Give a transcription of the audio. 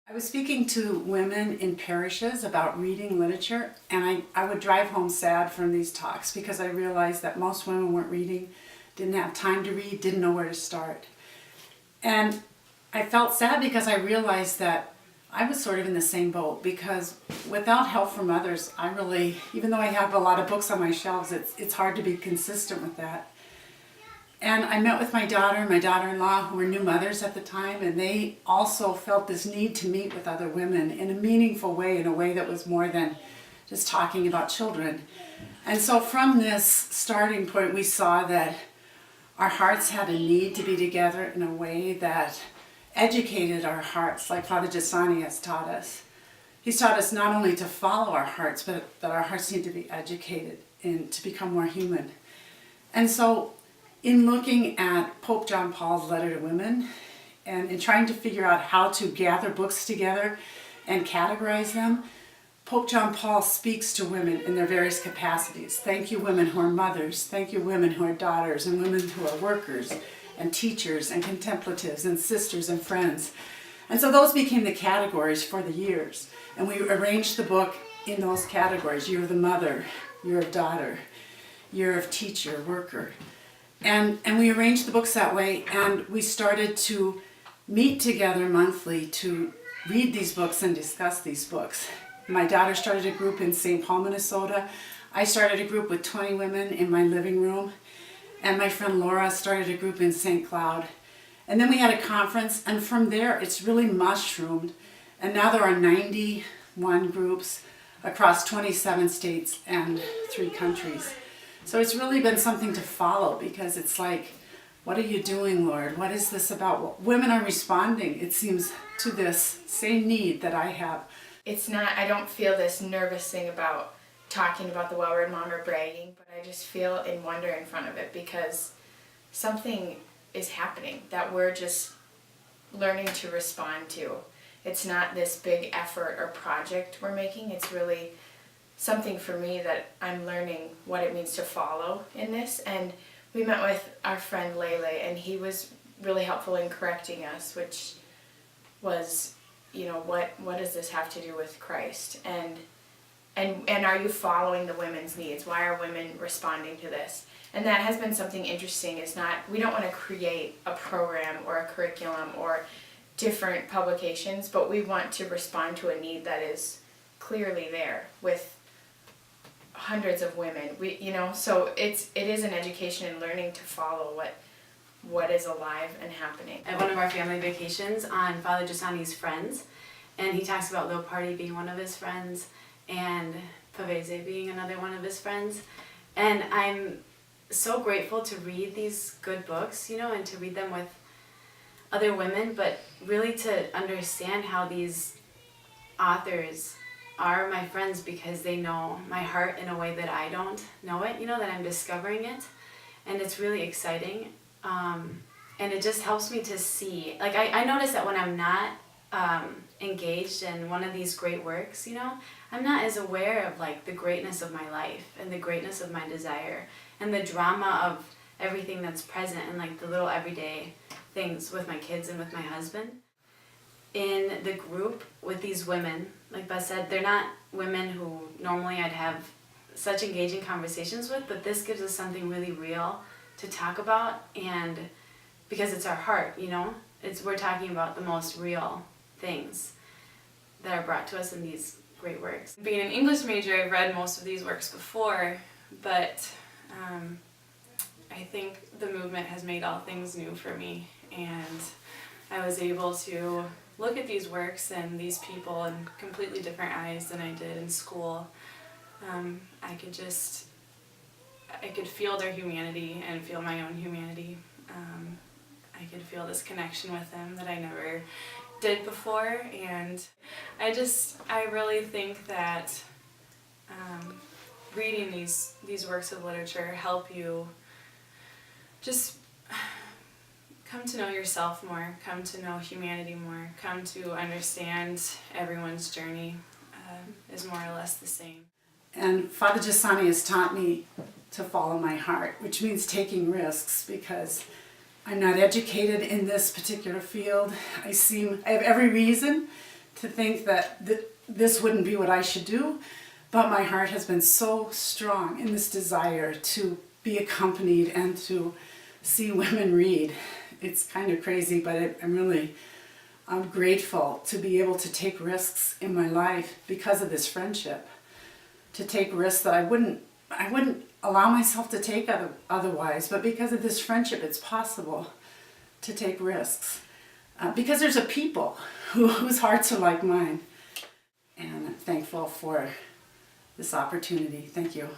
I was speaking to women in parishes about reading literature, and I would drive home sad from these talks because I realized that most women weren't reading, didn't have time to read, didn't know where to start. And I felt sad because I realized that I was sort of in the same boat, because without help from others, I really, even though I have a lot of books on my shelves, it's hard to be consistent with that. And I met with my daughter and my daughter-in-law, who were new mothers at the time, and they also felt this need to meet with other women in a meaningful way, in a way that was more than just talking about children. And so from this starting point, we saw that our hearts had a need to be together in a way that educated our hearts, like Father Giussani has taught us. He's taught us not only to follow our hearts, but that our hearts need to be educated and to become more human. And so in looking at Pope John Paul's letter to women and in trying to figure out how to gather books together and categorize them, Pope John Paul speaks to women in their various capacities. Thank you, women who are mothers. Thank you, women who are daughters, and women who are workers and teachers and contemplatives and sisters and friends. And so those became the categories for the years. And we arranged the book in those categories. Year of the mother, year of daughter, year of teacher, worker. And we arranged the books that way, and we started to meet together monthly to read these books and discuss these books. My daughter started a group in St. Paul, Minnesota. I started a group with 20 women in my living room. And my friend Laura started a group in St. Cloud. And then we had a conference, and from there it's really mushroomed. And now there are 91 groups across 27 states and 3 countries. So it's really been something to follow, because it's like, what are you doing, Lord? What is this about? Well, women are responding, it seems, to this same need that I have. It's not, I don't feel this nervous thing about talking about the well-read mom or bragging, but I just feel in wonder in front of it, because something is happening that we're just learning to respond to. It's not this big effort or project we're making. It's really something for me that I'm learning what it means to follow in this. And we met with our friend Lele, and he was really helpful in correcting us, which was, you know, what does this have to do with Christ? And are you following the women's needs? Why are women responding to this? And that has been something interesting. It's not, we don't want to create a program or a curriculum or different publications, but we want to respond to a need that is clearly there with hundreds of women. So it is an education and learning to follow what is alive and happening. At one of our family vacations on Father Giussani's friends, and he talks about Lil Party being one of his friends and Pavese being another one of his friends. And I'm so grateful to read these good books, and to read them with other women, but really to understand how these authors are my friends, because they know my heart in a way that I don't know it, that I'm discovering it. And it's really exciting. And it just helps me to see, like I notice that when I'm not engaged in one of these great works, I'm not as aware of like the greatness of my life and the greatness of my desire and the drama of everything that's present and like the little everyday things with my kids and with my husband. In the group with these women, like Beth said, they're not women who normally I'd have such engaging conversations with, but this gives us something really real to talk about, and because it's our heart, we're talking about the most real things that are brought to us in these great works. Being an English major, I've read most of these works before, but I think the movement has made all things new for me, and I was able to look at these works and these people in completely different eyes than I did in school. I could feel their humanity and feel my own humanity. I could feel this connection with them that I never did before, and I really think that reading these works of literature help you just come to know yourself more, come to know humanity more, come to understand everyone's journey is more or less the same. And Father Giussani has taught me to follow my heart, which means taking risks, because I'm not educated in this particular field. I have every reason to think that this wouldn't be what I should do, but my heart has been so strong in this desire to be accompanied and to see women read. It's kind of crazy, but I'm grateful to be able to take risks in my life because of this friendship, to take risks that I wouldn't allow myself to take otherwise, but because of this friendship, it's possible to take risks. Because there's a people whose hearts are like mine. And I'm thankful for this opportunity. Thank you.